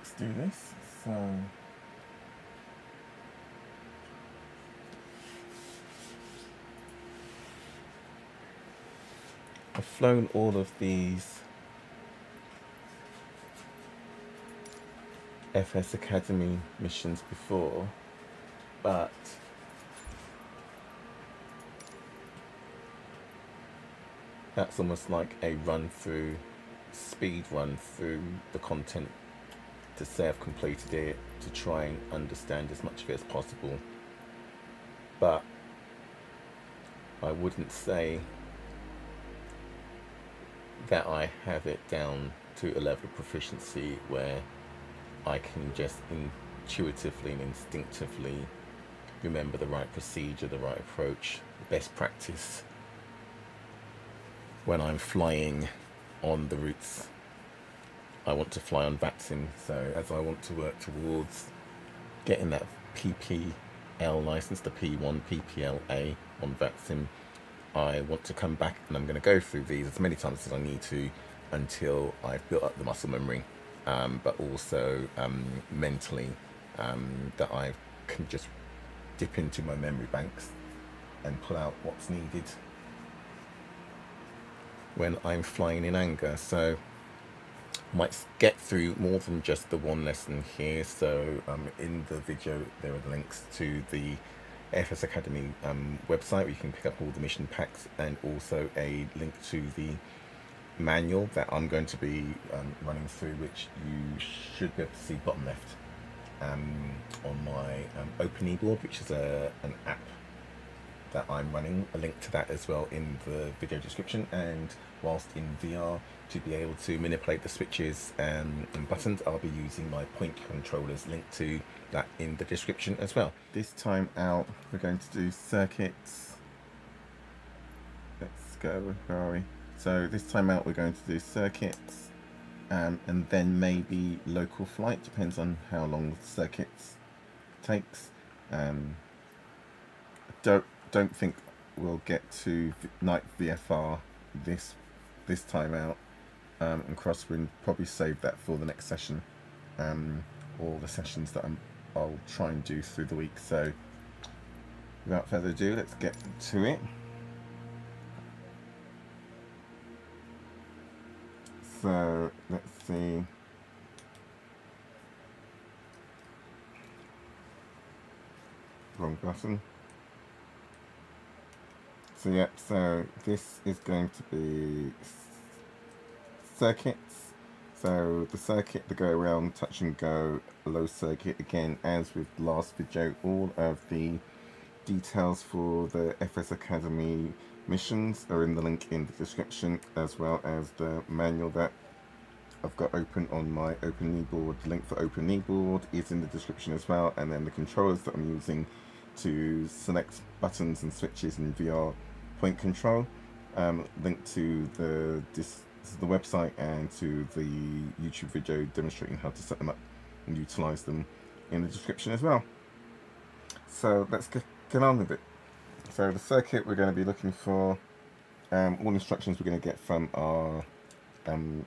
let's do this. So I've flown all of these FS Academy missions before, but that's almost like a speed run through the content to say I've completed it, to try and understand as much of it as possible. But I wouldn't say that I have it down to a level of proficiency where I can just intuitively and instinctively remember the right procedure, the right approach, best practice when I'm flying on the routes I want to fly on VATSIM. So as I want to work towards getting that PPL license, the P1 PPLA on VATSIM, I want to come back and I'm going to go through these as many times as I need to until I've built up the muscle memory, but also mentally, that I can just dip into my memory banks and pull out what's needed when I'm flying in anger. So might get through more than just the one lesson here. So in the video there are the links to the FS Academy website where you can pick up all the mission packs, and also a link to the manual that I'm going to be running through, which you should be able to see bottom left on my Open eBoard, which is an app that I'm running. A link to that as well in the video description, and whilst in VR, to be able to manipulate the switches and buttons, I'll be using my point controllers. Link to that in the description as well. This time out we're going to do circuits. Let's go, where are we? So this time out we're going to do circuits, and then maybe local flight, depends on how long the circuits takes. Don't think we'll get to night VFR this time out, and crosswind. Probably save that for the next session, or the sessions that I'll try and do through the week. So without further ado, let's get to it. So let's see. Wrong button. So yeah, so this is going to be circuits. So the circuit, the go around, touch and go, low circuit. Again, as with the last video, all of the details for the FS Academy missions are in the link in the description, as well as the manual that I've got open on my Open eBoard. The link for Open eBoard is in the description as well, and then the controllers that I'm using to select buttons and switches in VR point control, link to the website and to the YouTube video demonstrating how to set them up and utilize them in the description as well. So let's get on with it. So the circuit we're going to be looking for, all instructions we're going to get from our virtual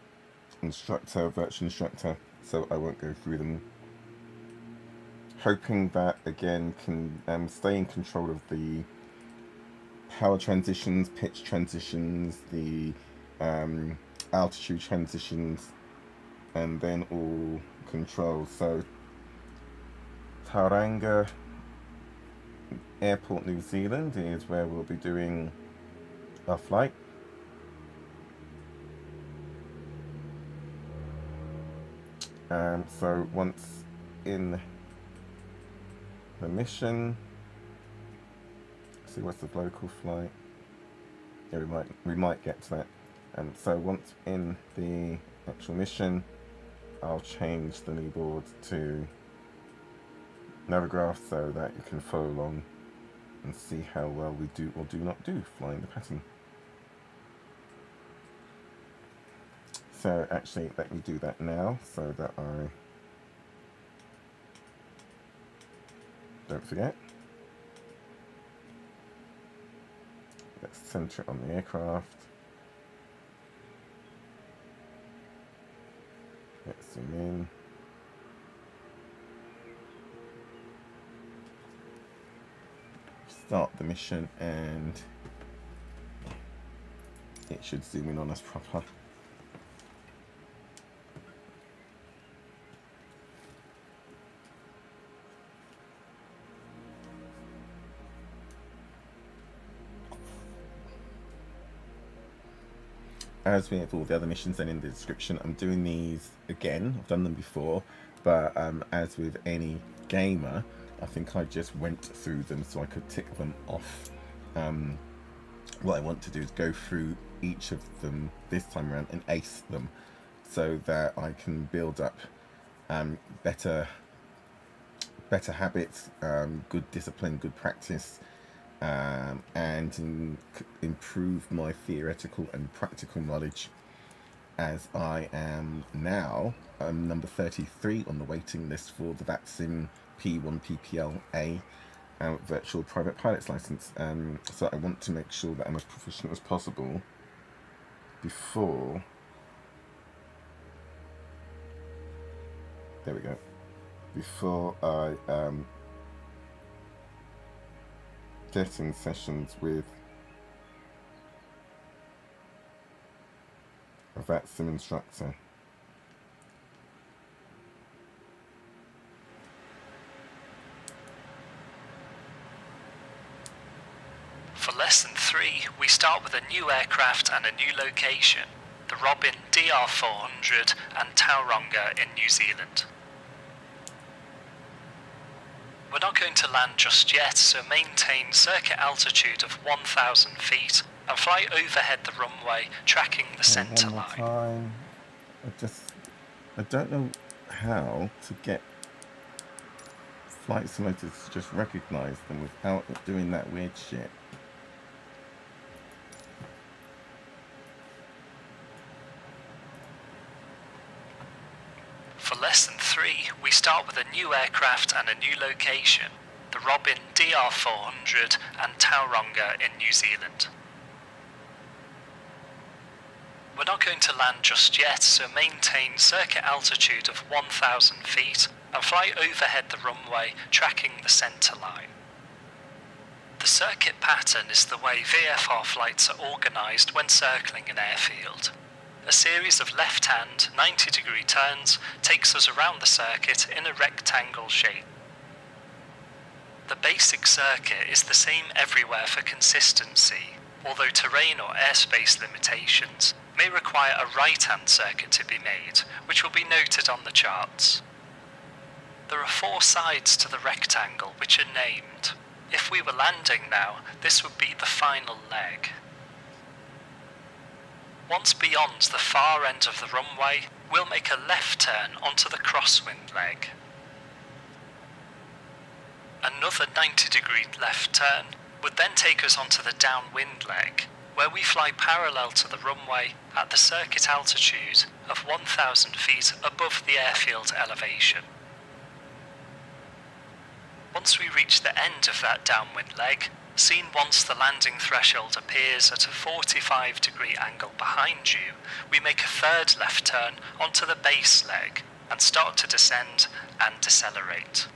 instructor, so I won't go through them. Hoping that again can stay in control of the power transitions, pitch transitions, the altitude transitions, and then all controls. So Tauranga Airport, New Zealand is where we'll be doing our flight. So once in the mission, see what's the local flight. Yeah, we might get to that. And so once in the actual mission, I'll change the kneeboard to Navigraph so that you can follow along and see how well we do or do not do flying the pattern. So actually, let me do that now so that I don't forget. Let's center it on the aircraft. Let's zoom in. start the mission, and it should zoom in on us proper. As with all the other missions and in the description, I'm doing these again. I've done them before, but as with any gamer, I think I just went through them so I could tick them off. What I want to do is go through each of them this time around and ace them, so that I can build up better habits, good discipline, good practice, and improve my theoretical and practical knowledge, as I am now number 33 on the waiting list for the VATSIM P1 PPL-A virtual private pilot's license. So I want to make sure that I'm as proficient as possible before, there we go, before I get in sessions with a VATSIM instructor. For Lesson 3, we start with a new aircraft and a new location, the Robin DR400 and Tauranga in New Zealand. We're not going to land just yet, so maintain circuit altitude of 1,000 feet and fly overhead the runway, tracking the centre line. I don't know how to get flight simulators to just recognise them without doing that weird shit. For Lesson 3, we start with a new aircraft and a new location, the Robin DR400 and Tauranga in New Zealand. We're not going to land just yet, so maintain circuit altitude of 1,000 feet and fly overhead the runway, tracking the centre line. The circuit pattern is the way VFR flights are organised when circling an airfield. A series of left-hand 90-degree turns takes us around the circuit in a rectangle shape. The basic circuit is the same everywhere for consistency, although terrain or airspace limitations may require a right-hand circuit to be made, which will be noted on the charts. There are 4 sides to the rectangle which are named. If we were landing now, this would be the final leg. Once beyond the far end of the runway, we'll make a left turn onto the crosswind leg. Another 90-degree left turn would then take us onto the downwind leg, where we fly parallel to the runway at the circuit altitude of 1,000 feet above the airfield elevation. Once we reach the end of that downwind leg, seen once the landing threshold appears at a 45-degree angle behind you, we make a third left turn onto the base leg and start to descend and decelerate.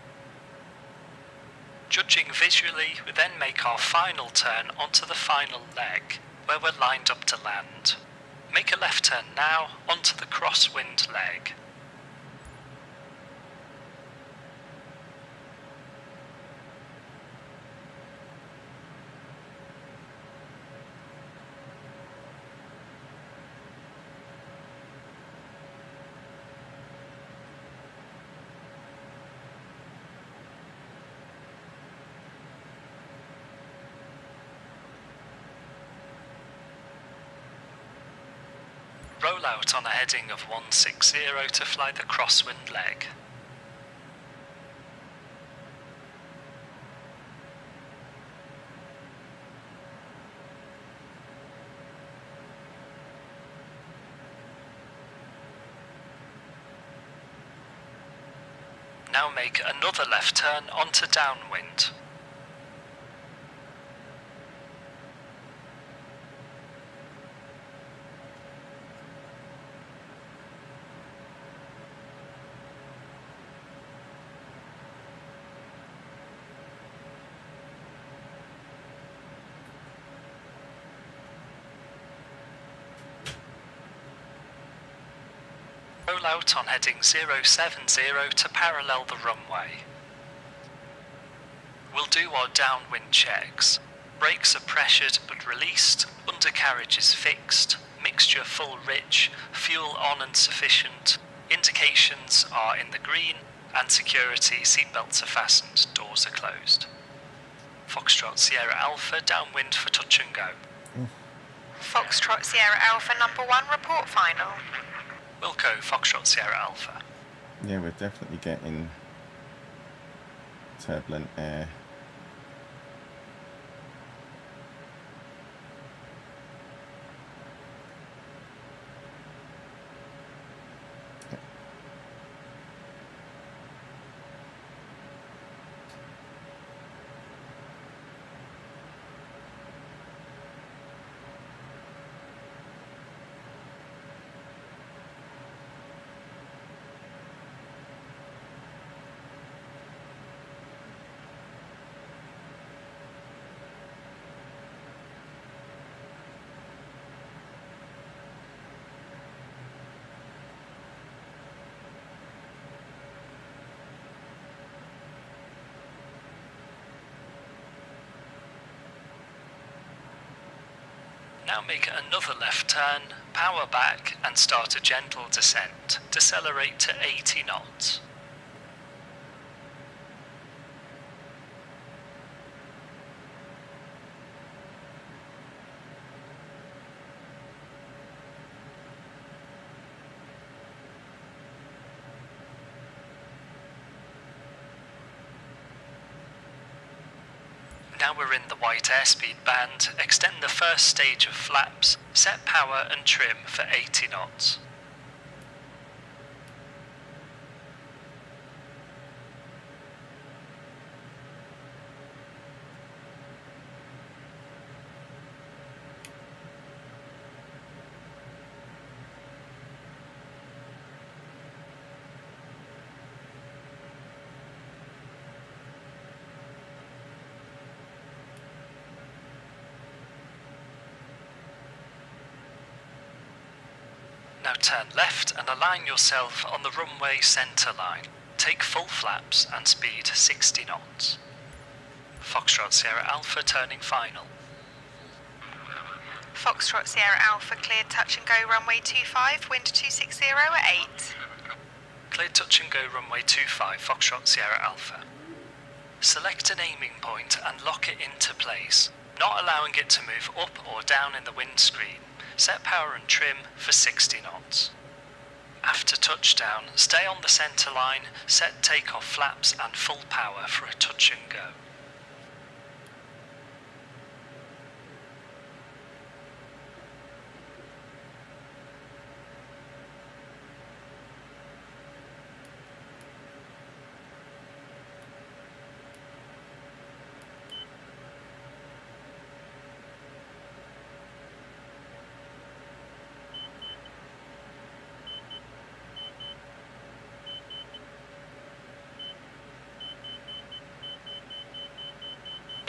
Judging visually, we then make our final turn onto the final leg, where we're lined up to land. Make a left turn now onto the crosswind leg. Roll out on a heading of 160 to fly the crosswind leg. Now make another left turn onto downwind. Roll out on heading 070 to parallel the runway. We'll do our downwind checks. Brakes are pressured but released, undercarriage is fixed, mixture full rich, fuel on and sufficient, indications are in the green, and security seatbelts are fastened, doors are closed. Foxtrot Sierra Alpha downwind for touch and go. Foxtrot Sierra Alpha number 1, report final. Wilco Foxtrot Sierra Alpha. Yeah, we're definitely getting turbulent air. Now make another left turn, power back and start a gentle descent. Decelerate to 80 knots. Now we're in the white airspeed band, extend the first stage of flaps, set power and trim for 80 knots. Now turn left and align yourself on the runway centre line. Take full flaps and speed 60 knots. Foxtrot Sierra Alpha turning final. Foxtrot Sierra Alpha cleared touch and go runway 25, wind 260 at 8. Cleared touch and go runway 25, Foxtrot Sierra Alpha. Select an aiming point and lock it into place, not allowing it to move up or down in the windscreen. Set power and trim for 60 knots. After touchdown, stay on the centre line, set takeoff flaps and full power for a touch and go.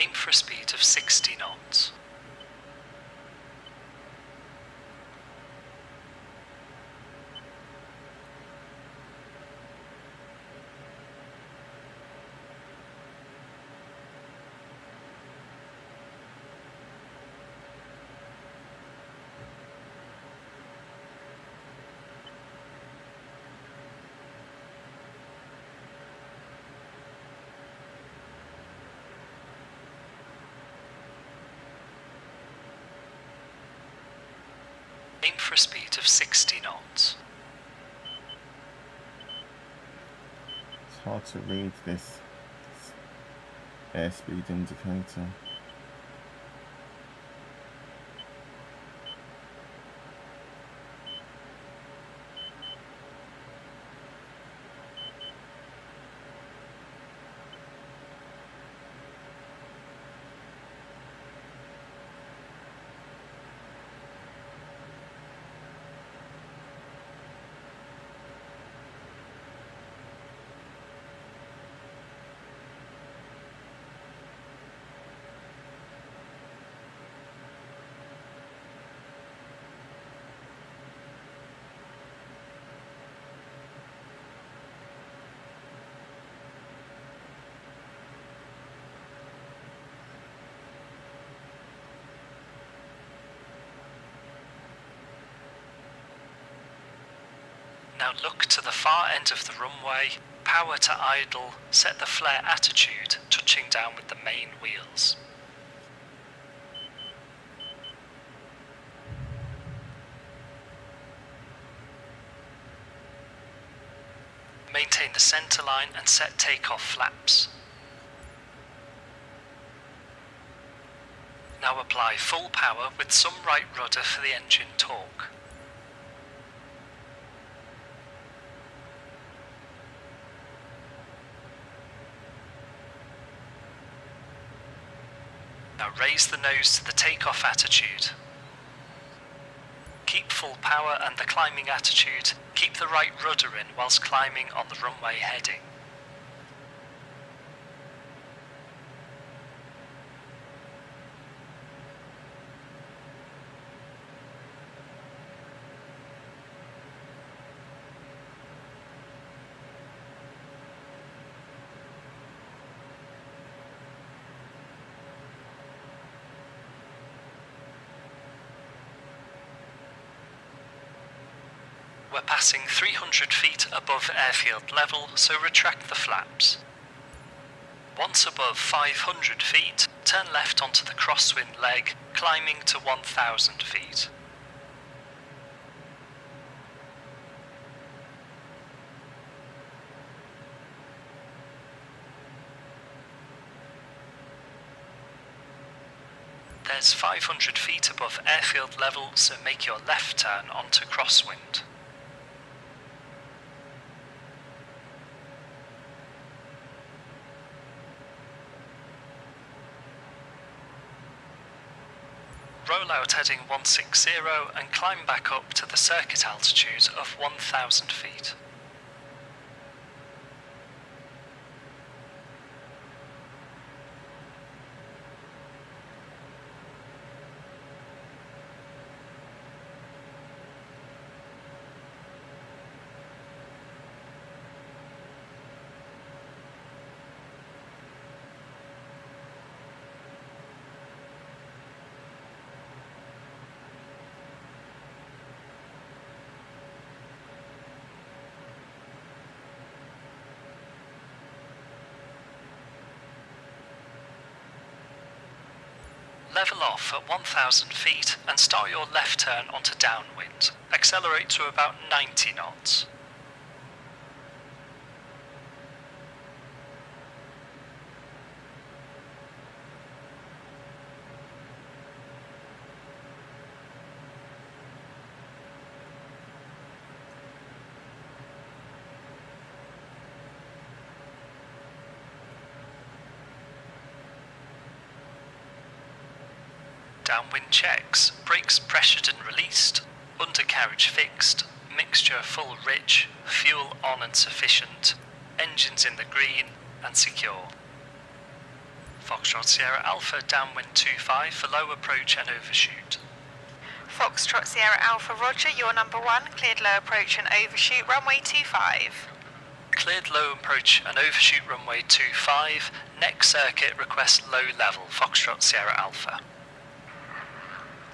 Aim for a speed of 60 knots. Aim for a speed of 60 knots. It's hard to read this airspeed indicator. Now look to the far end of the runway, power to idle, set the flare attitude, touching down with the main wheels. Maintain the centre line and set takeoff flaps. Now apply full power with some right rudder for the engine torque. Now raise the nose to the takeoff attitude. Keep full power and the climbing attitude. Keep the right rudder in whilst climbing on the runway heading. We're passing 300 feet above airfield level, so retract the flaps. Once above 500 feet, turn left onto the crosswind leg, climbing to 1000 feet. There's 500 feet above airfield level, so make your left turn onto crosswind. Roll out heading 160 and climb back up to the circuit altitude of 1000 feet. Level off at 1000 feet and start your left turn onto downwind. Accelerate to about 90 knots. Downwind checks, brakes pressured and released, undercarriage fixed, mixture full rich, fuel on and sufficient, engines in the green and secure. Foxtrot Sierra Alpha downwind 25 for low approach and overshoot. Foxtrot Sierra Alpha, roger, you're number 1, cleared low approach and overshoot, runway 25. Cleared low approach and overshoot runway 25, next circuit request low level, Foxtrot Sierra Alpha.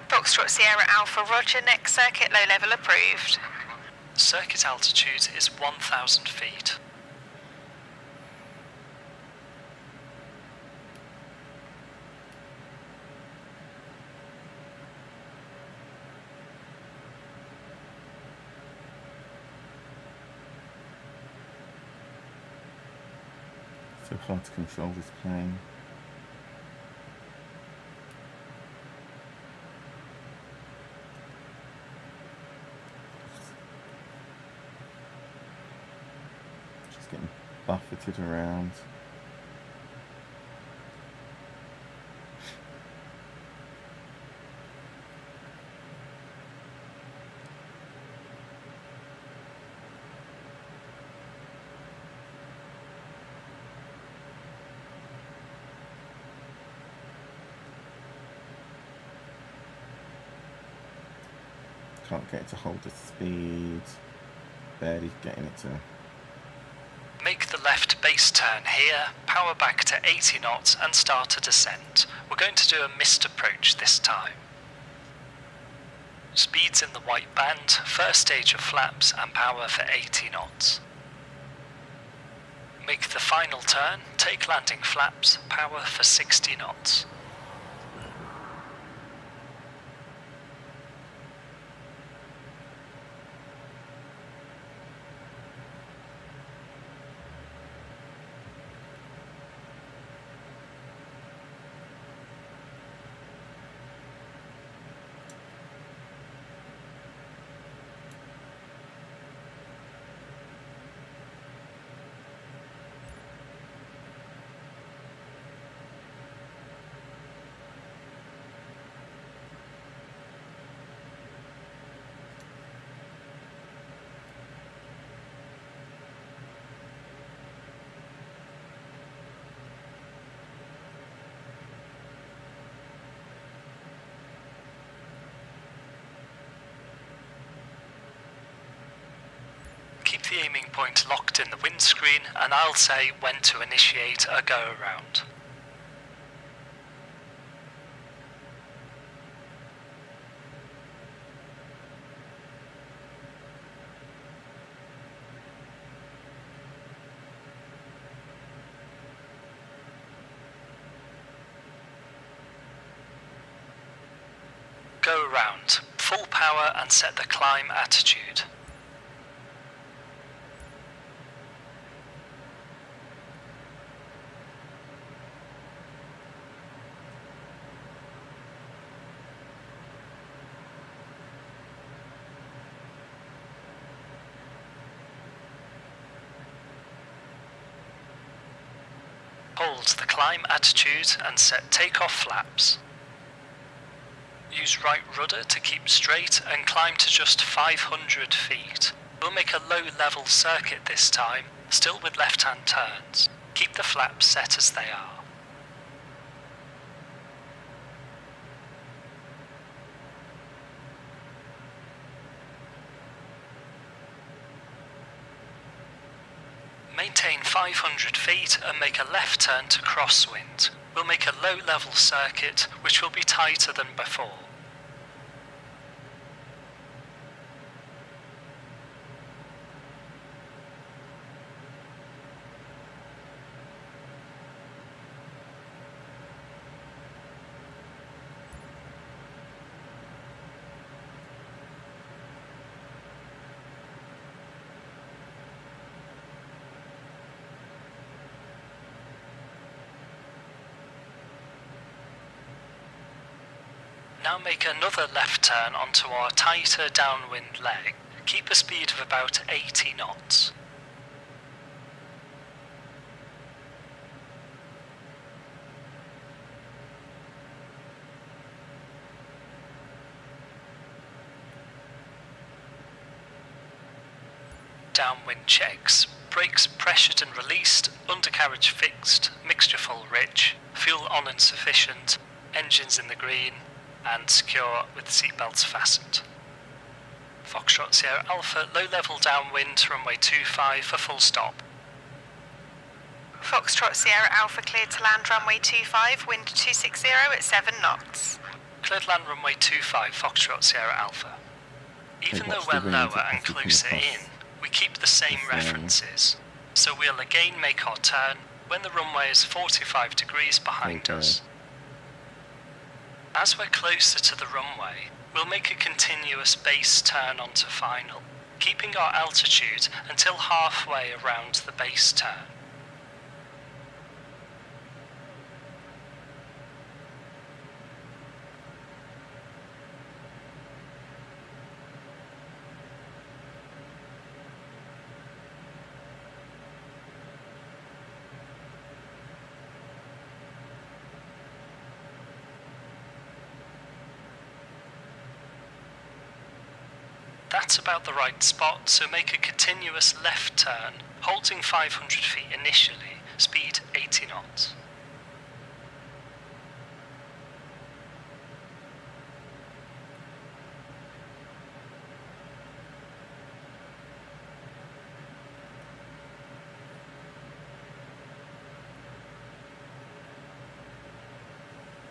Foxtrot Sierra Alpha, roger, next circuit low level approved. Circuit altitude is 1000 feet. So hard to control this plane. Just getting buffeted around. Can't get it to hold the speed. Barely getting it to. Make the left base turn here, power back to 80 knots and start a descent. We're going to do a missed approach this time. Speeds in the white band, first stage of flaps and power for 80 knots. Make the final turn, take landing flaps, power for 60 knots. Keep the aiming point locked in the windscreen and I'll say when to initiate a go around. Go around, full power and set the climb attitude. Hold the climb attitude and set takeoff flaps. Use right rudder to keep straight and climb to just 500 feet. We'll make a low level circuit this time, still with left hand turns. Keep the flaps set as they are. Maintain 500 feet and make a left turn to crosswind. We'll make a low level circuit which will be tighter than before. Now make another left turn onto our tighter downwind leg. Keep a speed of about 80 knots. Downwind checks. Brakes pressured and released, undercarriage fixed, mixture full rich, fuel on and sufficient, engines in the green, and secure with seatbelts fastened. Foxtrot Sierra Alpha, low level downwind, runway 25 for full stop. Foxtrot Sierra Alpha cleared to land runway 25, wind 260 at 7 knots. Cleared land runway 25, Foxtrot Sierra Alpha. Even though we're lower and closer in, we keep the same references, so we'll again make our turn when the runway is 45 degrees behind us. As we're closer to the runway, we'll make a continuous base turn onto final, keeping our altitude until halfway around the base turn. That's about the right spot, so make a continuous left turn, holding 500 feet initially, speed 80 knots.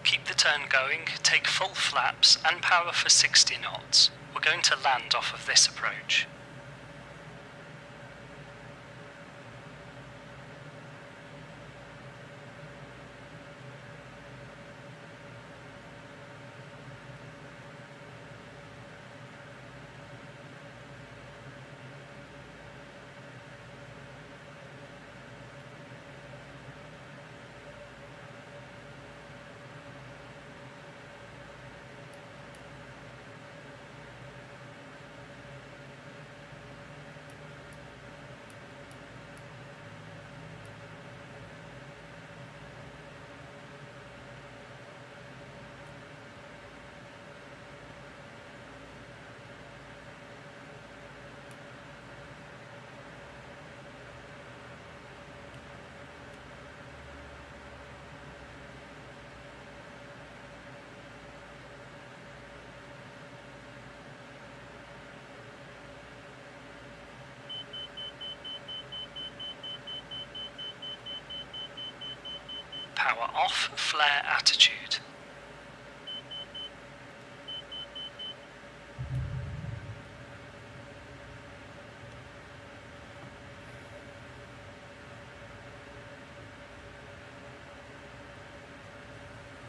Keep the turn going, take full flaps and power for 60 knots. We're going to land off of this approach. Power off, flare attitude.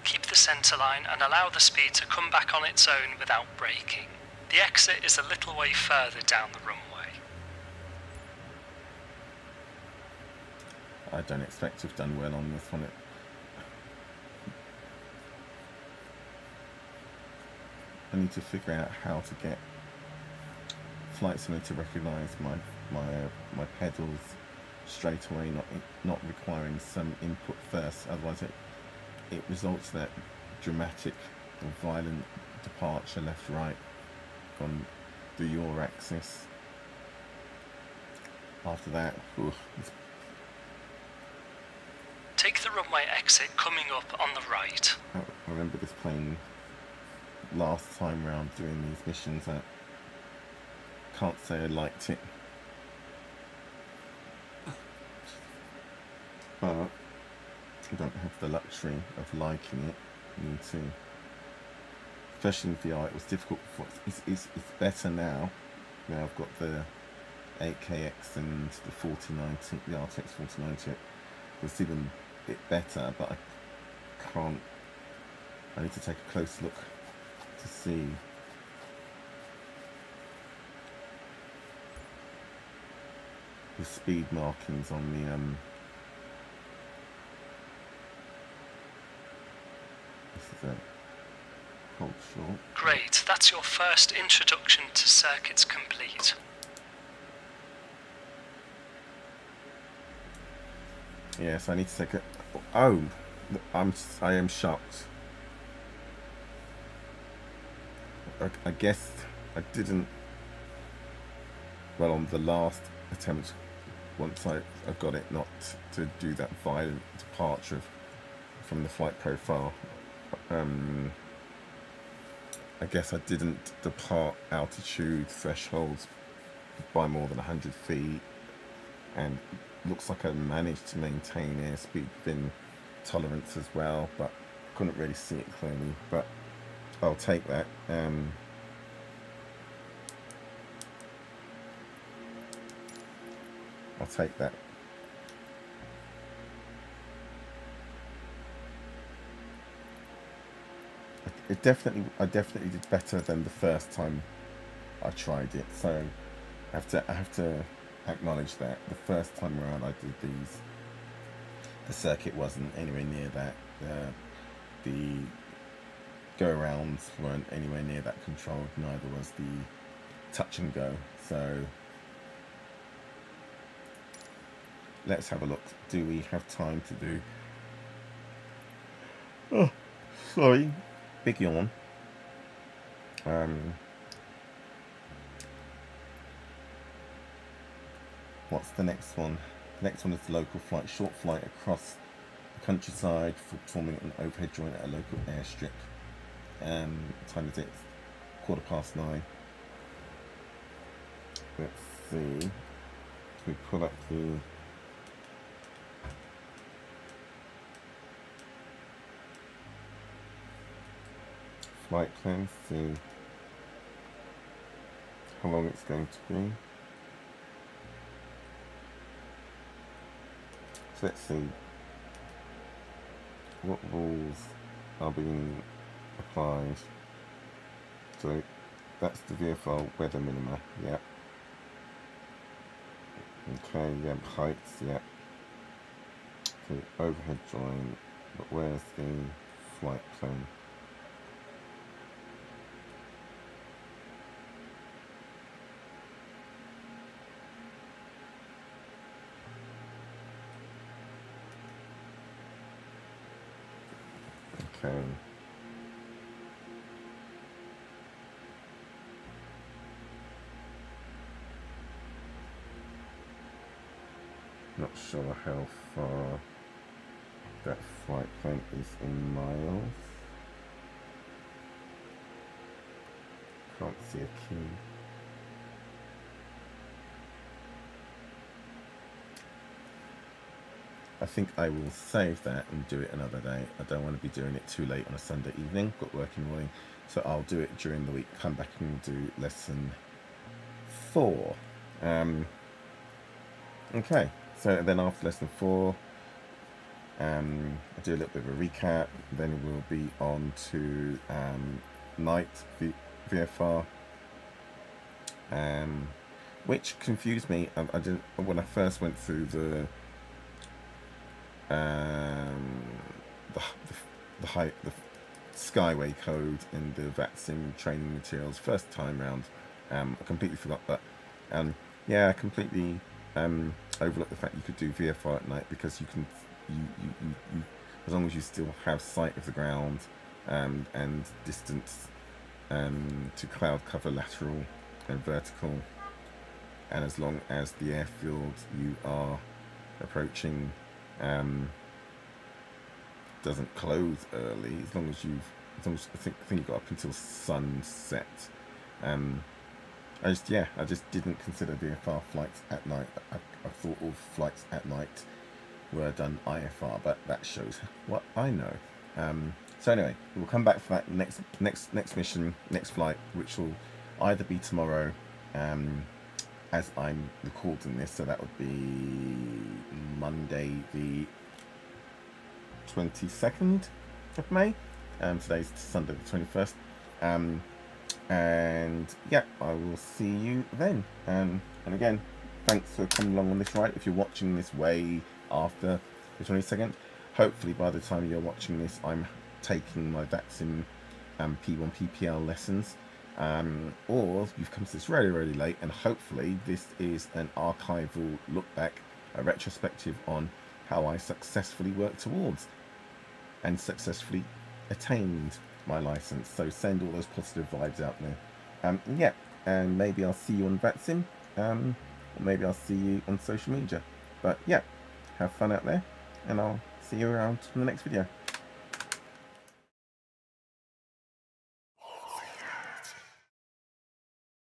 Keep the centre line and allow the speed to come back on its own without braking. The exit is a little way further down the runway. I don't expect to have done well on this one. I need to figure out how to get flight sim to recognise my pedals straight away, not requiring some input first. Otherwise, it results in that dramatic or violent departure left right on the yaw axis. After that, take the runway exit coming up on the right. I remember this plane last time round doing these missions. I can't say I liked it, but I don't have the luxury of liking it. I need to, especially in VR. It was difficult before. It's better now. Now I've got the 8KX and the 4090, the RTX 4090. It's even a bit better, but I can't. I need to take a close look to see the speed markings on the this is a hold short. Great, that's your first introduction to circuits complete. Yes, I need to take a. Oh, I am shocked. I guess I didn't. Well, on the last attempt, once I got it not to do that violent departure from the flight profile, I guess I didn't depart altitude thresholds by more than 100 feet, and looks like I managed to maintain airspeed within tolerance as well, but couldn't really see it clearly. But I'll take that. I'll take that. I definitely did better than the first time I tried it. So I have to acknowledge that the first time around I did these, the circuit wasn't anywhere near that. The go-arounds weren't anywhere near that controlled. Neither was the touch and go. So let's have a look. Do we have time to do? Oh, sorry, big yawn. What's the next one? The next one is the local flight, short flight across the countryside, performing an overhead joint at a local airstrip. What time is it? 9:15. Let's see. We pull up the. flight plan, see how long it's going to be. So let's see what rules are being applied. So that's the Vfr weather minima, yeah. Okay, yeah, heights, yeah. So overhead join, but where's the flight plane? Okay. Not sure how far that flight plane is in miles. Can't see a key. I think I will save that and do it another day. I don't want to be doing it too late on a Sunday evening. Got work in the morning, so I'll do it during the week. Come back and do lesson 4. Okay, so then after lesson 4, I'll do a little bit of a recap. Then we'll be on to night VFR, which confused me. I didn't when I first went through the Skyway code and the VATSIM training materials first time round. I completely forgot that. Yeah, I completely overlooked the fact you could do VFR at night, because you can you as long as you still have sight of the ground and distance to cloud cover lateral and vertical, and as long as the airfield you are approaching doesn't close early, as long as I think you got up until sunset. I just didn't consider VFR flights at night. I thought all flights at night were done IFR, but that shows what I know. So anyway, we'll come back for that next mission, next flight, which will either be tomorrow, as I'm recording this, so that would be Monday the 22nd of May. Today's Sunday the 21st. And yeah, I will see you then. And again, thanks for coming along on this ride. If you're watching this way after the 22nd, hopefully by the time you're watching this, I'm taking my VATSIM P1 PPL lessons, or you've come to this really, really late, and hopefully this is an archival look back, a retrospective on how I successfully worked towards and successfully attained my license. So send all those positive vibes out there. Yeah, and maybe I'll see you on VATSIM, or maybe I'll see you on social media. But yeah, have fun out there, and I'll see you around in the next video.